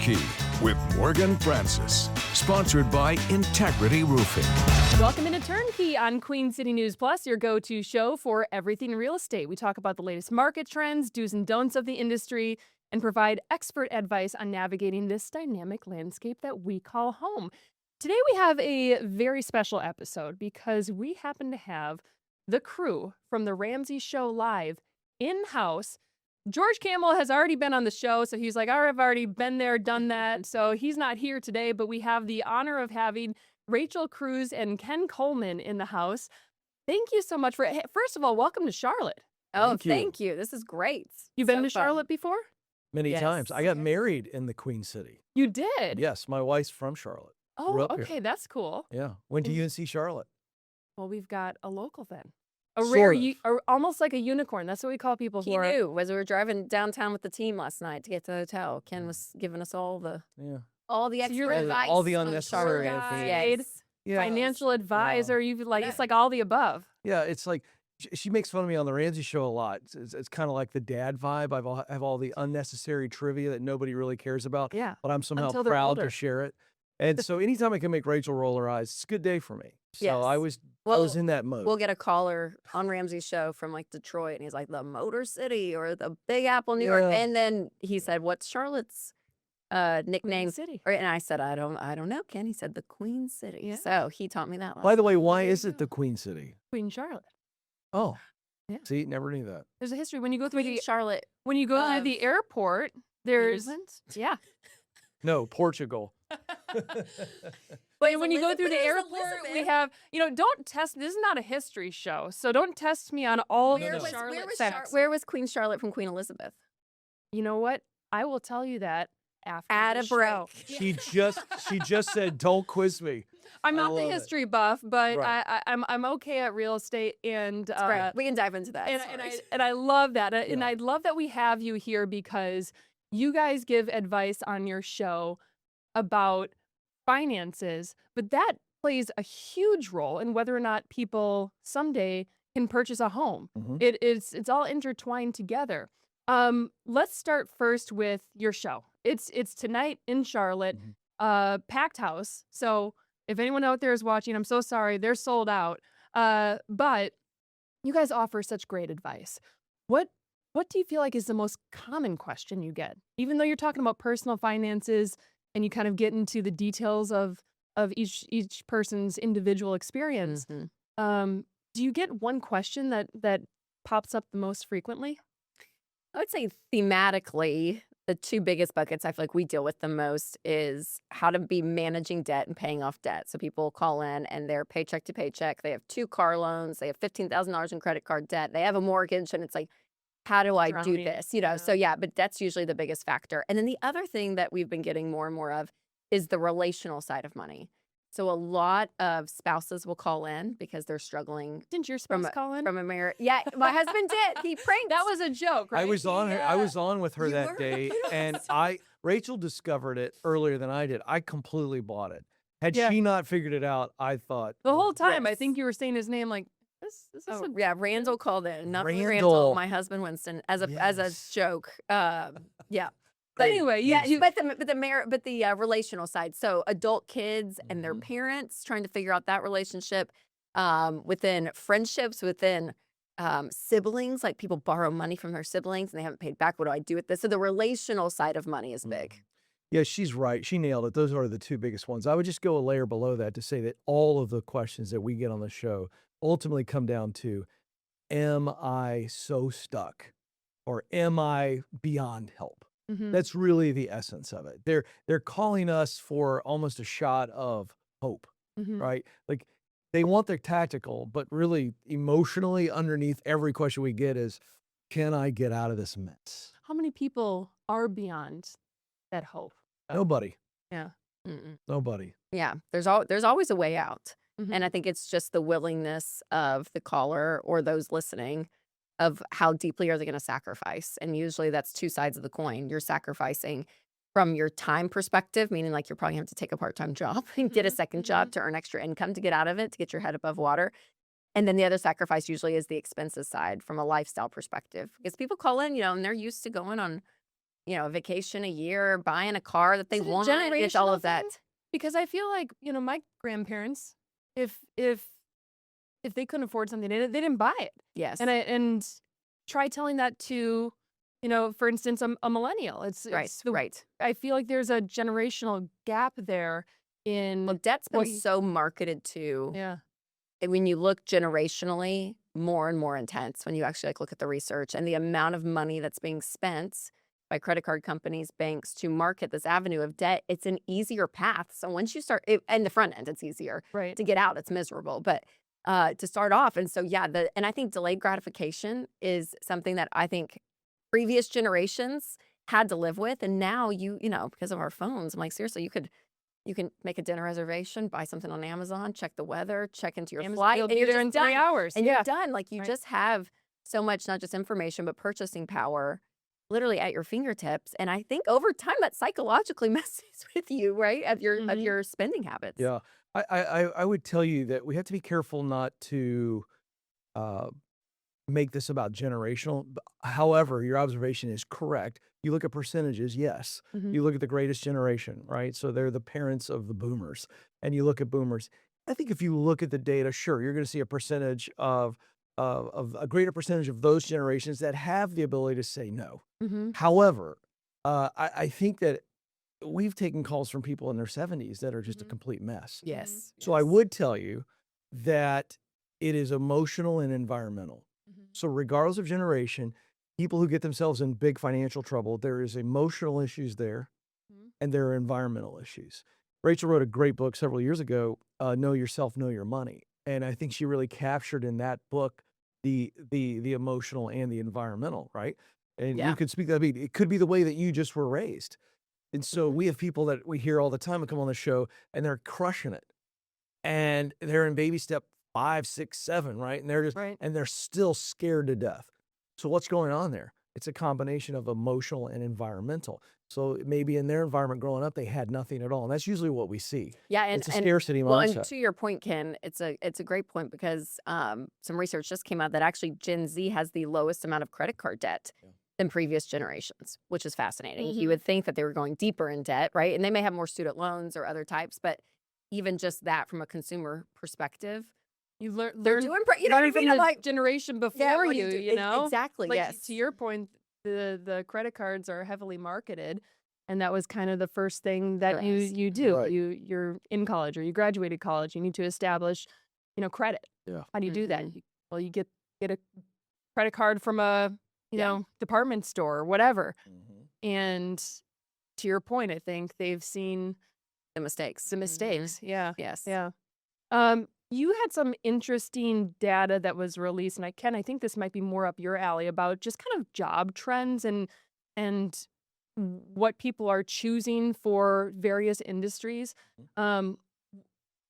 Turnkey with Morgan Francis. Sponsored by Integrity Roofing. Welcome into Turnkey on Queen City News Plus, your go-to show for everything real estate. We talk about the latest market trends, do's and don'ts of the industry, and provide expert advice on navigating this dynamic landscape that we call home. Today we have a very special episode because we happen to have the crew from the Ramsey show live in-house. George Campbell has already been on the show, so he's like, all right, I've already been there, done that. So he's not here today, but we have the honor of having Rachel Cruz and Ken Coleman in the house. Thank you so much first of all, welcome to Charlotte. Oh, thank you. This is great. You've been to Charlotte before? Many times. I got married in the Queen City. You did? Yes, my wife's from Charlotte. Oh, okay, that's cool. Yeah. Went to UNC Charlotte. Well, we've got a local then. Almost like a unicorn. That's what we call people who are. He knew as we were driving downtown with the team last night to get to the hotel. Ken was giving us all the extra advice, all the unnecessary financial advisor. It's like all the above. Yeah, it's like she makes fun of me on the Ramsey show a lot. It's kind of like the dad vibe. I have all the unnecessary trivia that nobody really cares about. Yeah, but I'm somehow proud to share it. And so anytime I can make Rachel roll her eyes, it's a good day for me. So I was in that mode. We'll get a caller on Ramsey's show from like Detroit, and he's like, the Motor City or the Big Apple, New York. And then he said, what's Charlotte's nickname? Queen City. And I said, I don't know, Ken. He said the Queen City. Yeah. So he taught me that. By the way, why is it the Queen City? Queen Charlotte. Oh, yeah. See, never knew that. When you go through Charlotte, when you go through the airport, there's No, Portugal. But when you go through the airport, we have, don't test. This is not a history show, so don't test me on all the Charlotte facts. Where was Queen Charlotte from Queen Elizabeth? You know what? I will tell you that after the show. She just said, "Don't quiz me." I'm not the history buff, but I'm okay at real estate, and we can dive into that. And I love that, and I love that we have you here because you guys give advice on your show about finances, but that plays a huge role in whether or not people someday can purchase a home. Mm-hmm. It's all intertwined together. Let's start first with your show. It's tonight in Charlotte, packed house. So if anyone out there is watching, I'm so sorry, they're sold out. But you guys offer such great advice. What do you feel like is the most common question you get? Even though you're talking about personal finances and you kind of get into the details of each person's individual experience, do you get one question that pops up the most frequently? I would say thematically, the two biggest buckets I feel like we deal with the most is how to be managing debt and paying off debt. So people call in and they're paycheck to paycheck. They have 2 car loans. They have $15,000 in credit card debt. They have a mortgage, and it's like, how do I do this? So but that's usually the biggest factor. And then the other thing that we've been getting more and more of is the relational side of money. So a lot of spouses will call in because they're struggling. Didn't your spouse call in? From a marriage? Yeah, my husband did. He pranked. That was a joke, right? I was on with her that day, and Rachel discovered it earlier than I did. I completely bought it. Had she not figured it out, I thought the whole time. I think you were saying his name like. Randall called in. Not Randall, my husband Winston, as a joke. But anyway, but the relational side. So adult kids and their parents trying to figure out that relationship, within friendships, within siblings. Like people borrow money from their siblings and they haven't paid back. What do I do with this? So the relational side of money is big. Yeah, she's right. She nailed it. Those are the two biggest ones. I would just go a layer below that to say that all of the questions that we get on the show ultimately come down to, am I so stuck, or am I beyond help? Mm-hmm. That's really the essence of it. They're calling us for almost a shot of hope, right? Like they want their tactical, but really emotionally underneath every question we get is, can I get out of this mess? How many people are beyond that hope? Nobody. Yeah. Nobody. Yeah. There's always a way out. And I think it's just the willingness of the caller or those listening of how deeply are they going to sacrifice. And usually that's two sides of the coin. You're sacrificing from your time perspective, meaning like you're probably going to have to take a part-time job and get a second job to earn extra income to get out of it, to get your head above water. And then the other sacrifice usually is the expenses side from a lifestyle perspective. Because people call in, and they're used to going on a vacation a year, buying a car that they Is it a want. It's all generational of that. thing? Because I feel like, my grandparents, if they couldn't afford something, they didn't buy it. Yes. And try telling that to, for instance, a millennial. Right. Right. I feel like there's a generational gap there in Well, debt's been what you- so marketed to. yeah. And when you look generationally, more and more intense when you actually look at the research and the amount of money that's being spent by credit card companies, banks to market this avenue of debt. It's an easier path. So once you start, and the front end, it's easier. Right. To get out, it's miserable. But to start off, and so yeah, and I think delayed gratification is something that I think previous generations had to live with, and now because of our phones, I'm like, seriously, you can make a dinner reservation, buy something on Amazon, check the weather, check into your flight, You'll and be you're there just in 3 done. hours. And yeah. you're done. Like you Right. just have so much, not just information, but purchasing power literally at your fingertips. And I think over time that psychologically messes with you, right? Of your spending habits. Yeah. I would tell you that we have to be careful not to uh, make this about generational. However, your observation is correct. You look at percentages, yes. Mhm. You look at the greatest generation, right? So they're the parents of the boomers. And you look at boomers. I think if you look at the data, sure, you're going to see a percentage of a greater percentage of those generations that have the ability to say no. Mhm. However, I think that we've taken calls from people in their 70s that are just a Mhm. complete mess. Yes. So I would tell you that it is emotional and environmental. Mhm. So regardless of generation, people who get themselves in big financial trouble, there is emotional issues there Mhm. and there are environmental issues. Rachel wrote a great book several years ago, Know Yourself, Know Your Money. And I think she really captured in that book the emotional and the environmental, right? And Yeah. you could speak, I mean, it could be the way that you just were raised. And so we have people that we hear all the time who come on the show and they're crushing it. And they're in baby step 5, 6, 7, right? And they're just Right. and they're still scared to death. So what's going on there? It's a combination of emotional and environmental. So maybe in their environment growing up, they had nothing at all. And that's usually what we see. Yeah, and It's a scarcity well, and mindset. to your point, Ken, it's a great point because some research just came out that actually Gen Z has the lowest amount of credit card debt than previous generations, which is fascinating. You Mhm. would think that they were going deeper in debt, right? And they may have more student loans or other types, but even just that from a consumer perspective, You they're learn doing, you know what I learn from mean? I'm the like, generation yeah, before what do you, do? you know? Exactly, Like yes. to your point, the credit cards are heavily marketed, and that was kind of the first thing that you Yes. you do. Right. You're in college or you graduated college. You need to establish, credit. Yeah. How do you do that? Mhm. Well, you get a credit card from a Yeah. department store or whatever. Mhm. And to your point, I think they've seen The mistakes. some mistakes. Yeah. Yes. Yeah. You had some interesting data that was released, and I think this might be more up your alley about just kind of job trends and what people are choosing for various industries. Um,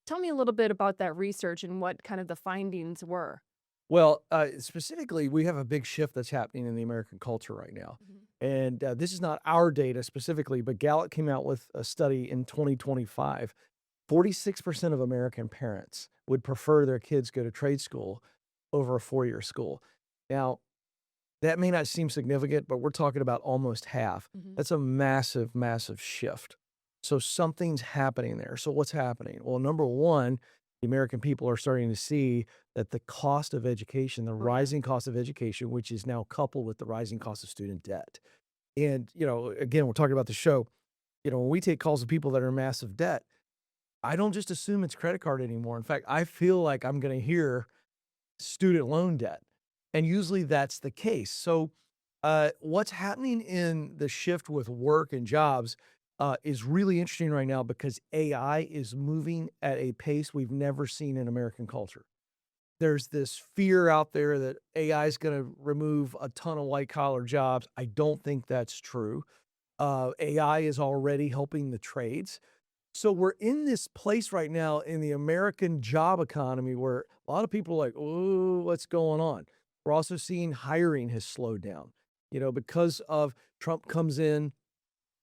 Tell me a little bit about that research and what kind of the findings were. Well, specifically, we have a big shift that's happening in the American culture right now. And this is not our data specifically, but Gallup came out with a study in 2025. 46% of American parents would prefer their kids go to trade school over a 4-year school. Now, that may not seem significant, but we're talking about almost half. Mhm. That's a massive, massive shift. So something's happening there. So what's happening? Well, number one, the American people are starting to see that the cost of education, the yeah. rising cost of education, which is now coupled with the rising cost of student debt. And, again, we're talking about the show. When we take calls of people that are in massive debt, I don't just assume it's credit card anymore. In fact, I feel like I'm going to hear student loan debt. And usually that's the case. So what's happening in the shift with work and jobs is really interesting right now because AI is moving at a pace we've never seen in American culture. There's this fear out there that AI is going to remove a ton of white collar jobs. I don't think that's true. AI is already helping the trades. So we're in this place right now in the American job economy where a lot of people are like, oh, what's going on? We're also seeing hiring has slowed down, because of Trump comes in,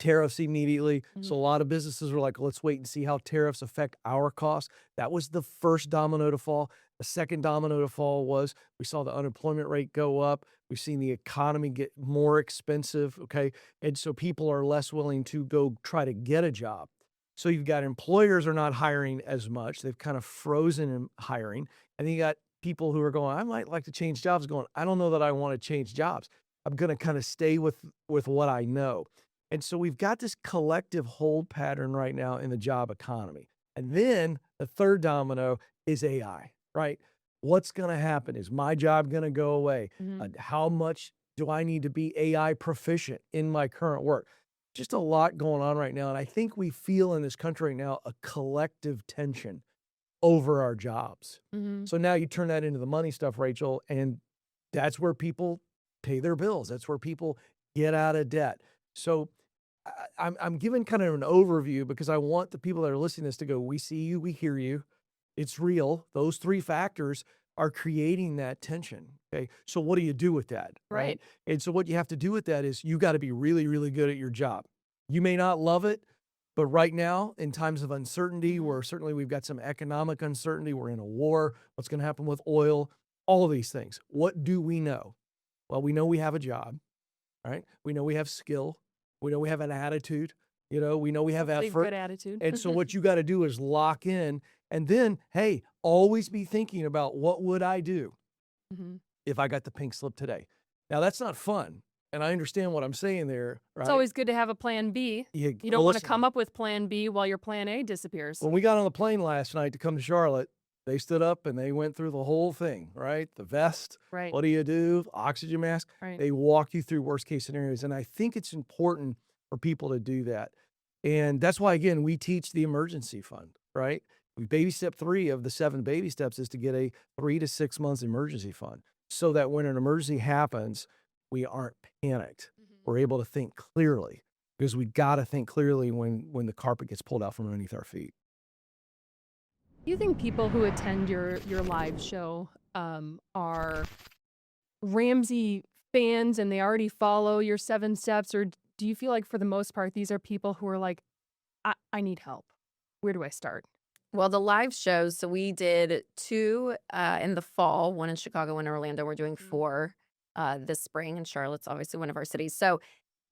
tariffs immediately. So a lot of businesses were like, let's wait and see how tariffs affect our costs. That was the first domino to fall. The second domino to fall was we saw the unemployment rate go up. We've seen the economy get more expensive, okay? And so people are less willing to go try to get a job. So you've got employers are not hiring as much. They've kind of frozen in hiring. And then you got people who are going, I might like to change jobs, going, I don't know that I want to change jobs. I'm going to kind of stay with what I know. And so we've got this collective hold pattern right now in the job economy. And then the third domino is AI, right? What's going to happen? Is my job going to go away? How much do I need to be AI proficient in my current work? Just a lot going on right now. And I think we feel in this country right now a collective tension over our jobs. So now you turn that into the money stuff, Rachel, and that's where people pay their bills. That's where people get out of debt. So I'm giving kind of an overview because I want the people that are listening to this to go, we see you, we hear you. It's real. Those three factors are creating that tension. Okay. So what do you do with that? Right. And so what you have to do with that is you got to be really, really good at your job. You may not love it, but right now in times of uncertainty, where certainly we've got some economic uncertainty, we're in a war, what's going to happen with oil, all of these things. What do we know? Well, we know we have a job, right? We know we have skill. We know we have an attitude. We know we have Hopefully effort. good attitude. And so what you got to do is lock in, and then, hey, always be thinking about what would I do if I got the pink slip today. Now, that's not fun. And I understand what I'm saying there, right? It's always good to have a plan B. You don't want to come up with plan B while your plan A disappears. When we got on the plane last night to come to Charlotte, they stood up and they went through the whole thing, right? The vest, Right. what do you do? Oxygen mask. Right. They walk you through worst case scenarios. And I think it's important for people to do that. And that's why, again, we teach the emergency fund, right? Baby step 3 of the 7 baby steps is to get a 3 to 6 months emergency fund so that when an emergency happens, we aren't panicked. We're able to think clearly because we got to think clearly when the carpet gets pulled out from underneath our feet. Do you think people who attend your live show are Ramsey fans and they already follow your 7 steps, or do you feel like for the most part these are people who are like, I need help? Where do I start? Well, the live shows, so we did 2 in the fall, 1 in Chicago, 1 in Orlando. We're doing 4 this spring, and Charlotte's obviously one of our cities. So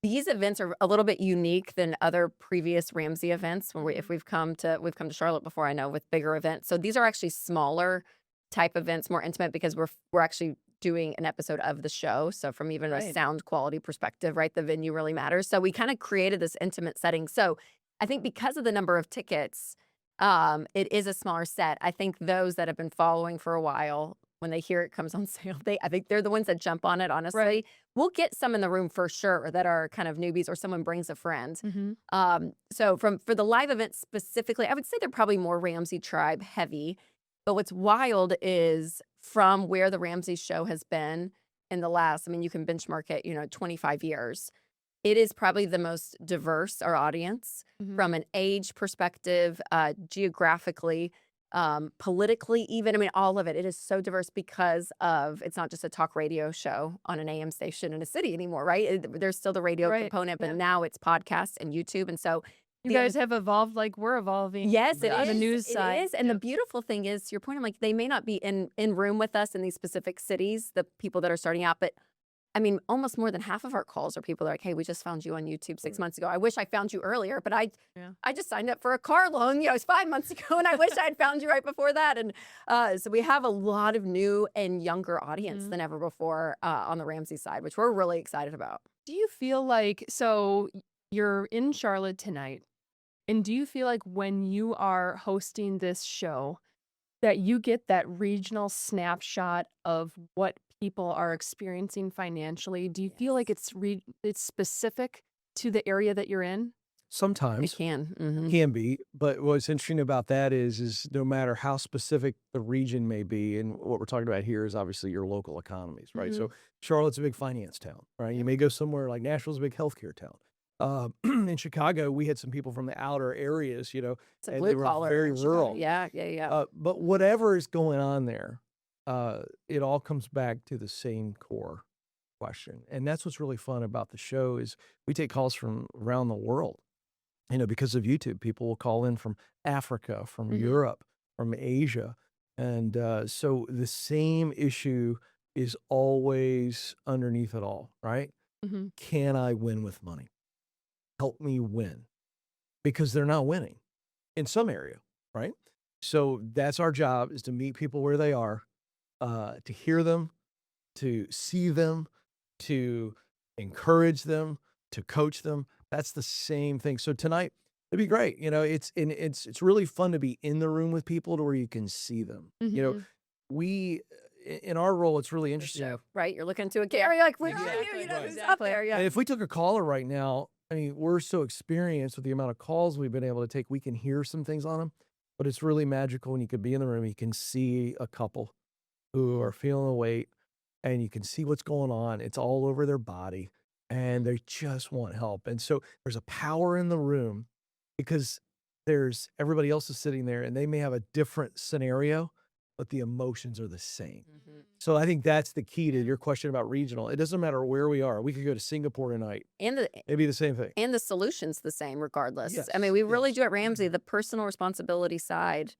these events are a little bit unique than other previous Ramsey events. When we've come to Charlotte before, I know, with bigger events. So these are actually smaller type events, more intimate, because we're actually doing an episode of the show. So from even a sound quality perspective, right, the venue really matters. So we kind of created this intimate setting. So I think because of the number of tickets, it is a smaller set. I think those that have been following for a while, when they hear it comes on sale, I think they're the ones that jump on it, honestly. Right. We'll get some in the room for sure that are kind of newbies, or someone brings a friend. Mm-hmm. So for the live event specifically, I would say they're probably more Ramsey tribe heavy. But what's wild is from where the Ramsey show has been in the last, I mean, you can benchmark it, 25 years. It is probably the most diverse, our audience, from an age perspective, geographically, politically, even. I mean, all of it. It is so diverse because of, it's not just a talk radio show on an AM station in a city anymore, right? There's still the radio component, but now it's podcasts and YouTube. And so you guys have evolved like we're evolving. Yes, it on is. the news side. It is. And the beautiful thing is, to your point, I'm like, they may not be in room with us in these specific cities, the people that are starting out, but I mean, almost more than half of our calls are people that are like, hey, we just found you on YouTube 6 months ago. I wish I found you earlier, but I just signed up for a car loan, it was 5 months ago, and I wish I'd found you right before that. And so we have a lot of new and younger audience than ever before on the Ramsey side, which we're really excited about. Do you feel like, so you're in Charlotte tonight, and do you feel like when you are hosting this show that you get that regional snapshot of what people are experiencing financially? Do you feel like it's specific to the area that you're in? Sometimes. It can. Can be. But what's interesting about that is no matter how specific the region may be, and what we're talking about here is obviously your local economies, right? So Charlotte's a big finance town, right? You may go somewhere like Nashville's a big healthcare town. In Chicago, we had some people from the outer areas, It's a and blue they were collar. very in Chicago. rural. Yeah. But whatever is going on there, it all comes back to the same core question. And that's what's really fun about the show is we take calls from around the world. Because of YouTube, people will call in from Africa, from Europe, from Asia. And so the same issue is always underneath it all, right? Hmm. Can I win with money? Help me win. Because they're not winning in some area, right? So that's our job, is to meet people where they are, to hear them, to see them, to encourage them, to coach them. That's the same thing. So tonight, it'd be great. It's really fun to be in the room with people to where you can see them. Hmm. We in our role, it's really The interesting. show, right? You're looking to a camera, you're like, where are you? Exactly, You know, right. who's up Exactly. there? Yeah. And if we took a caller right now, I mean, we're so experienced with the amount of calls we've been able to take, we can hear some things on them. But it's really magical when you could be in the room, you can see a couple who are feeling the weight, and you can see what's going on. It's all over their body, and they just want help. And so there's a power in the room because there's everybody else is sitting there, and they may have a different scenario, but the emotions are the same. Mhm. So I think that's the key to your question about regional. It doesn't matter where we are. We could go to Singapore tonight. And the It'd be the same thing. and the solution's the same regardless. I mean, Yes, we really yes. do at Ramsey, the personal responsibility side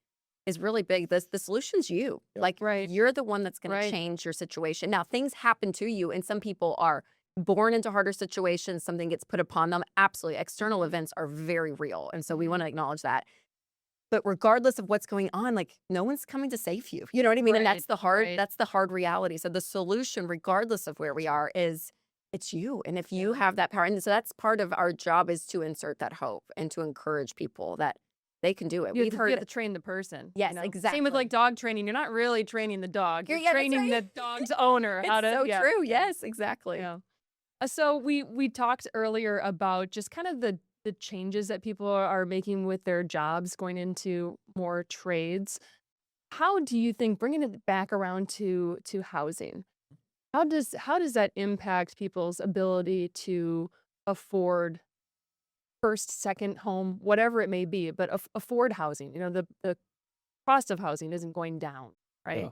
is really big. The solution's you. Yep. Like Right. you're the one that's going Right. to change your situation. Now, things happen to you, and some people are born into harder situations. Something gets put upon them. Absolutely. External events are very real. And so we want to acknowledge that. But regardless of what's going on, like no one's coming to save you. You know what I mean? And Right. Right. that's the hard reality. So the solution, regardless of where we are, is it's you. And if you have that power, and so that's part of our job, is to insert that hope and to encourage people that they can do it. You We've have heard to train the person. Yes, Same with exactly. like dog training. You're not really training the dog. You're Yeah, that's training right. the dog's owner It's how to. so Yeah. true. Yes, exactly. Yeah. So we talked earlier about just kind of the changes that people are making with their jobs, going into more trades. How do you think, bringing it back around to housing, how does that impact people's ability to afford first, second home, whatever it may be, but afford housing? The cost of housing isn't going down, right? Yeah.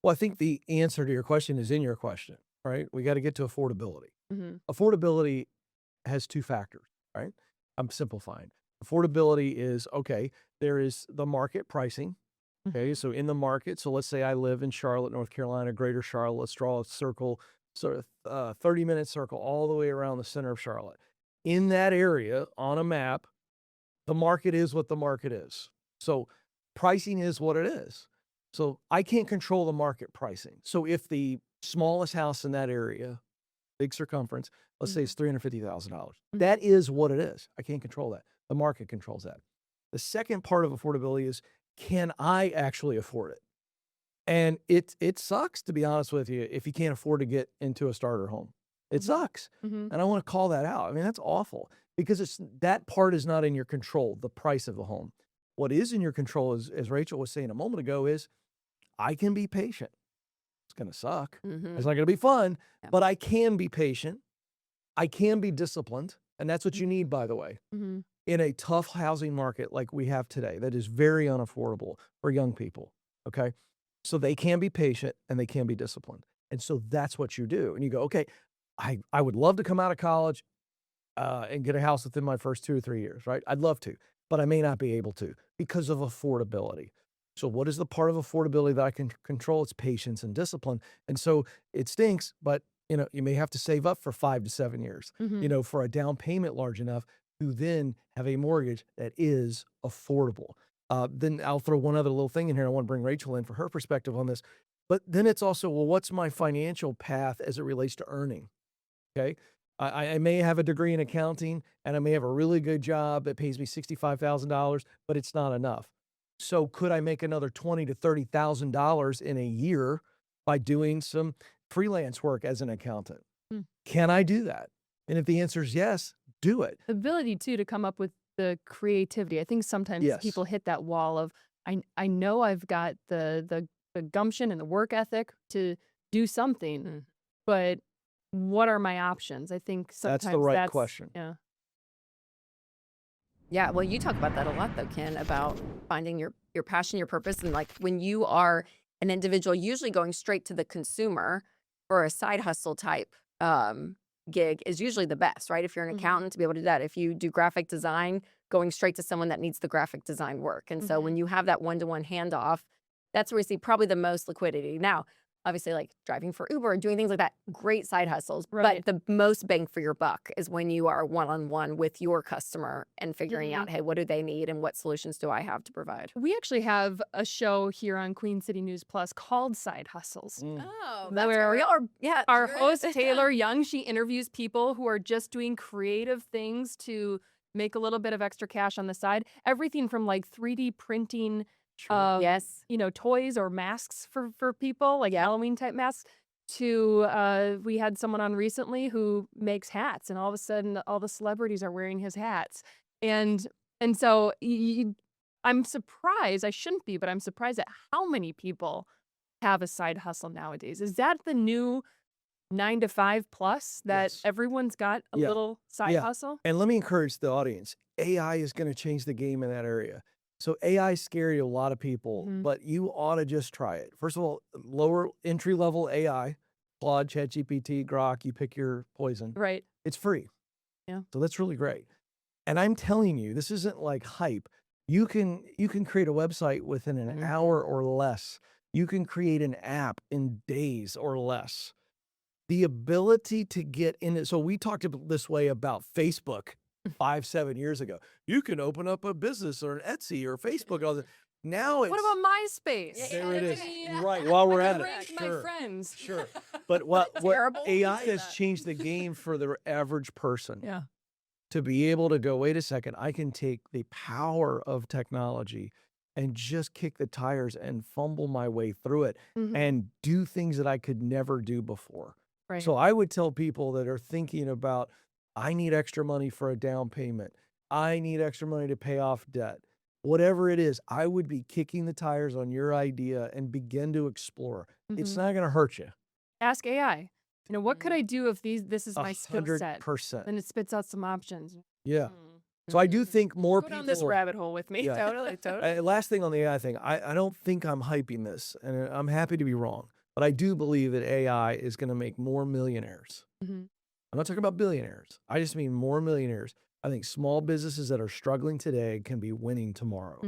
Well, I think the answer to your question is in your question, right? We got to get to affordability. Hmm. Affordability has two factors, right? I'm simplifying. Affordability is, okay, there is the market pricing. Okay, so in the market, so let's say I live in Charlotte, North Carolina, greater Charlotte. Let's draw a circle, sort of 30-minute circle all the way around the center of Charlotte. In that area on a map, the market is what the market is. So pricing is what it is. So I can't control the market pricing. So if the smallest house in that area, big circumference, let's say it's $350,000, that is what it is. I can't control that. The market controls that. The second part of affordability is, can I actually afford it? And it sucks, to be honest with you, if you can't afford to get into a starter home. It sucks. Hmm. And I want to call that out. I mean, that's awful because that part is not in your control, the price of the home. What is in your control, is, as Rachel was saying a moment ago, is I can be patient. It's going to suck. Mhm. It's not going to be fun, Yeah. but I can be patient. I can be disciplined. And that's what you need, by the way, Hmm. in a tough housing market like we have today that is very unaffordable for young people. Okay. So they can be patient and they can be disciplined. And so that's what you do. And you go, okay, I would love to come out of college and get a house within my first 2 or 3 years, right? I'd love to, but I may not be able to because of affordability. So what is the part of affordability that I can control? It's patience and discipline. And so it stinks, but you may have to save up for 5 to 7 years, Hmm. for a down payment large enough to then have a mortgage that is affordable. Then I'll throw one other little thing in here. I want to bring Rachel in for her perspective on this. But then it's also, well, what's my financial path as it relates to earning? Okay. I may have a degree in accounting and I may have a really good job that pays me $65,000, but it's not enough. So could I make another $20,000 to $30,000 in a year by doing some freelance work as an accountant? Mm. Can I do that? And if the answer is yes, do it. The ability too to come up with the creativity. I think sometimes Yes. people hit that wall of, I know I've got the gumption and the work ethic to do something, Mm. but what are my options? I think sometimes That's the right question. Yeah. Yeah, well, you talk about that a lot, though, Ken, about finding your passion, your purpose, and like when you are an individual, usually going straight to the consumer for a side hustle type gig is usually the best, right? If you're an Mhm. accountant, to be able to do that. If you do graphic design, going straight to someone that needs the graphic design work. And so when you have that one-to-one handoff, That's where we see probably the most liquidity. Now, obviously, like driving for Uber, doing things like that, great side hustles. Right. But the most bang for your buck is when you are one-on-one with your customer and figuring out, hey, what do they need and what solutions do I have to provide? We actually have a show here on Queen City News Plus called Side Hustles. Oh, that's where we are. Yeah, Our sure host, is. Taylor Young, she interviews people who are just doing creative things to make a little bit of extra cash on the side. Everything from like 3D printing, Yes. toys or masks for people, like Halloween type masks, to we had someone on recently who makes hats, and all of a sudden all the celebrities are wearing his hats. And so I'm surprised, I shouldn't be, but I'm surprised at how many people have a side hustle nowadays. Is that the new 9 to 5 plus that Yes. everyone's got a Yeah. little side Yeah. hustle? And let me encourage the audience. AI is going to change the game in that area. So AI is scary to a lot of people, but you ought to just try it. First of all, lower entry level AI, Claude, ChatGPT, Grok, you pick your poison. Right. It's free. Yeah. So that's really great. And I'm telling you, this isn't like hype. You can create a website within an hour or less. You can create an app in days or less. The ability to get in it. So we talked this way about Facebook 5-7 years ago. You can open up a business or an Etsy or Facebook and all that. Now it's What about MySpace? there it is. Yeah. Right. While we're I at can it. rank my friends. Sure. But what Terrible. AI Say has that. changed the game for the average person. Yeah. To be able to go, wait a second, I can take the power of technology and just kick the tires and fumble my way through it and do things that I could never do before. Right. So I would tell people that are thinking about, I need extra money for a down payment. I need extra money to pay off debt. Whatever it is, I would be kicking the tires on your idea and begin to explore. It's not going to hurt you. Ask AI. What could I do if this is my skill set? 100%. Then it spits out some options. Yeah. So I do think more Go people. down this rabbit hole with me. Yeah. Totally. Last thing on the AI thing, I don't think I'm hyping this, and I'm happy to be wrong, but I do believe that AI is going to make more millionaires. I'm not talking about billionaires. I just mean more millionaires. I think small businesses that are struggling today can be winning tomorrow.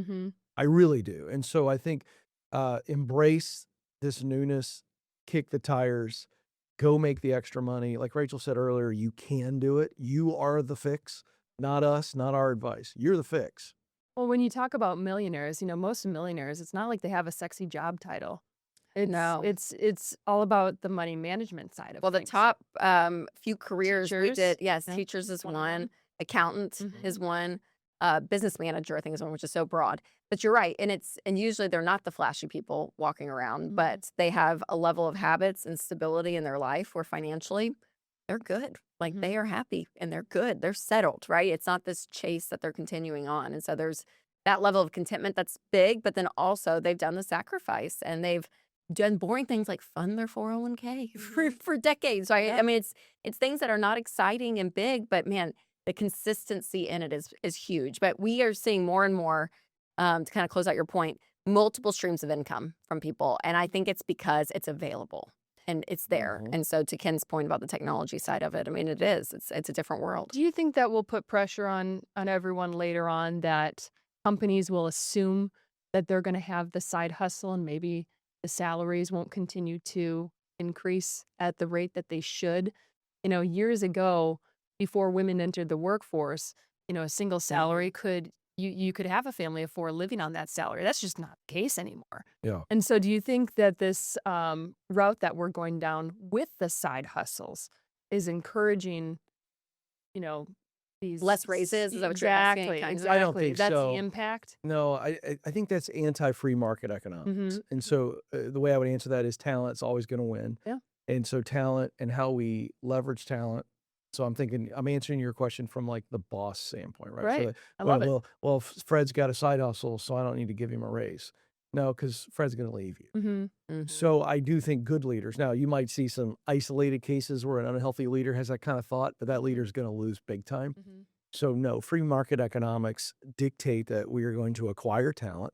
I really do. And so I think embrace this newness, kick the tires, go make the extra money. Like Rachel said earlier, you can do it. You are the fix, not us, not our advice. You're the fix. Well, when you talk about millionaires, most millionaires, it's not like they have a sexy job title. No. It's all about the money management side of Well, the things. top few careers we Teachers? did, yes, Yeah. teachers is One of one, them. accountant is one, business manager I think is one, which is so broad. But you're right, and usually they're not the flashy people walking around, but they have a level of habits and stability in their life where financially they're good. Like they are happy and they're good. They're settled, right? It's not this chase that they're continuing on. And so there's that level of contentment that's big, but then also they've done the sacrifice and they've done boring things like fund their 401k for decades, right? I mean, it's things that are not exciting and big, but man, the consistency in it is huge. But we are seeing more and more, to kind of close out your point, multiple streams of income from people. And I think it's because it's available and it's there. And so to Ken's point about the technology side of it, I mean, it is. It's a different world. Do you think that will put pressure on everyone later on, that companies will assume that they're going to have the side hustle and maybe the salaries won't continue to increase at the rate that they should? Years ago, before women entered the workforce, a single salary you could have a family of 4 living on that salary. That's just not the case anymore. Yeah. And so do you think that this route that we're going down with the side hustles is encouraging, these Less raises? Is that what you're asking? Exactly. Kind of? I don't think That's so. the impact. No, I think that's anti-free market economics. And so the way I would answer that is talent's always going to win. Yeah. And so talent and how we leverage talent. So I'm answering your question from like the boss standpoint, right? Right. So I love it. Well, Fred's got a side hustle, so I don't need to give him a raise. No, because Fred's going to leave you. So I do think good leaders. Now, you might see some isolated cases where an unhealthy leader has that kind of thought, but that leader is going to lose big time. So no, free market economics dictate that we are going to acquire talent,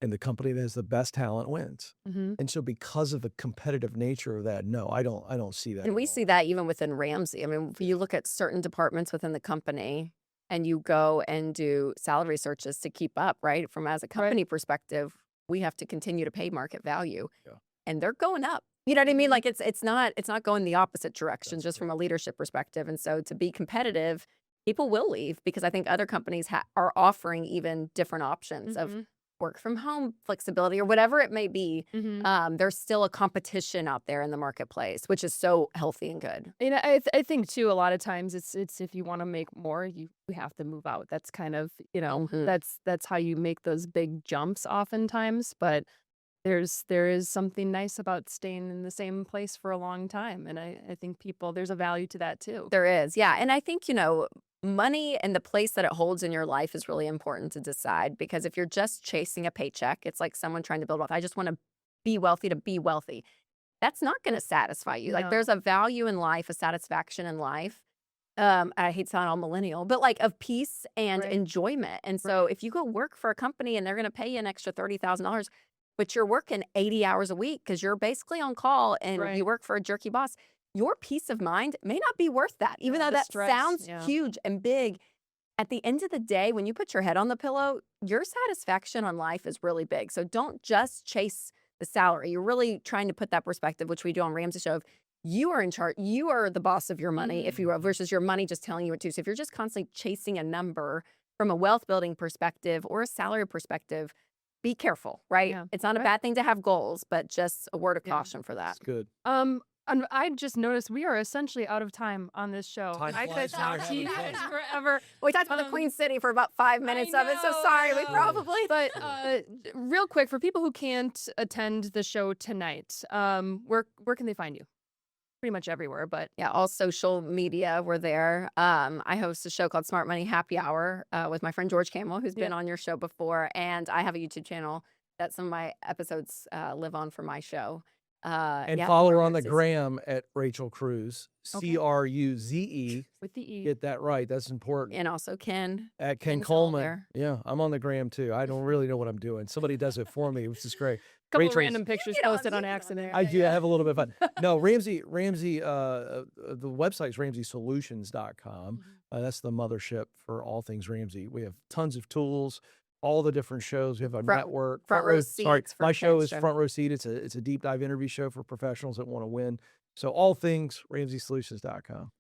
and the company that has the best talent wins. And so because of the competitive nature of that, no, I don't see that. And we see that even within Ramsey. I mean, if you look at certain departments within the company and you go and do salary searches to keep up, right? From as a company perspective, we have to continue to pay market value. Yeah. And they're going up. You know what I mean? Like it's not going the opposite direction That's just from a correct. leadership perspective. And so to be competitive, people will leave because I think other companies are offering even different options of Mhm. work from home flexibility or whatever it may be. Mhm. There's still a competition out there in the marketplace, which is so healthy and good. And I think too, a lot of times it's if you want to make more, you have to move out. That's kind of, Mhm. that's how you make those big jumps oftentimes. But there is something nice about staying in the same place for a long time. And I think there's a value to that too. There is, yeah. And I think, money and the place that it holds in your life is really important to decide because if you're just chasing a paycheck, it's like someone trying to build wealth. I just want to be wealthy to be wealthy. That's not going to satisfy you. Like No. there's a value in life, a satisfaction in life. I hate sounding all millennial, but like of peace and Right. enjoyment. And so if you go work for a company and they're going to pay you an extra $30,000, but you're working 80 hours a week because you're basically on call and Right. you work for a jerky boss, your peace of mind may not be worth that. Even Yeah, though the that stress, sounds yeah. huge and big, at the end of the day, when you put your head on the pillow, your satisfaction on life is really big. So don't just chase the salary. You're really trying to put that perspective, which we do on Ramsey Show. Of you are in charge. You are the boss of your money, if you will, versus your money just telling you what to. So if you're just constantly chasing a number from a wealth building perspective or a salary perspective, be careful, right? Yeah. It's not a Right. bad thing to have goals, but just a word of Yeah. caution for that. It's good. And I just noticed we are essentially out of time on this show. Time I could flies when you're talk to you having guys fun. forever. We talked about the Queen City for about 5 minutes of it, so know, sorry. I We know. probably. But real quick, for people who can't attend the show tonight, where can they find you? Pretty much everywhere, but Yeah, all social media, we're there. I host a show called Smart Money Happy Hour with my friend George Camel, who's been Yeah. on your show before. And I have a YouTube channel that some of my episodes live on for my show. And yeah, follow her we're on the overseas. gram at Rachel Cruz, Okay. Cruze. with the E. Get that right. That's important. And also Ken. At Ken Ken's all Coleman. there. Yeah, I'm on the gram too. I don't really know what I'm doing. Somebody does it for me, which is great. Couple Rachel's- random pictures get on- posted you on get on accident. there. I do have a little bit of fun. No, Ramsey, the website's RamseySolutions.com. That's the mothership for all things Ramsey. We have tons of tools, all the different shows. We have a network. front row Sorry, seats for my show Ken's is show. Front Row Seat. It's a deep dive interview show for professionals that want to win. So all things RamseySolutions.com.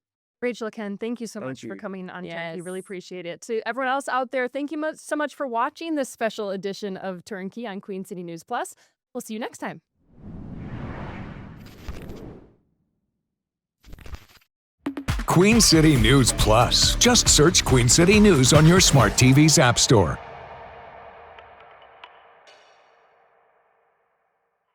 Rachel, Ken, thank you so Thank much for you. coming on Turnkey. Yes. Really appreciate it. To everyone else out there, thank you so much for watching this special edition of Turnkey on Queen City News Plus. We'll see you next time. Queen City News Plus. Just search Queen City News on your smart TV's app store.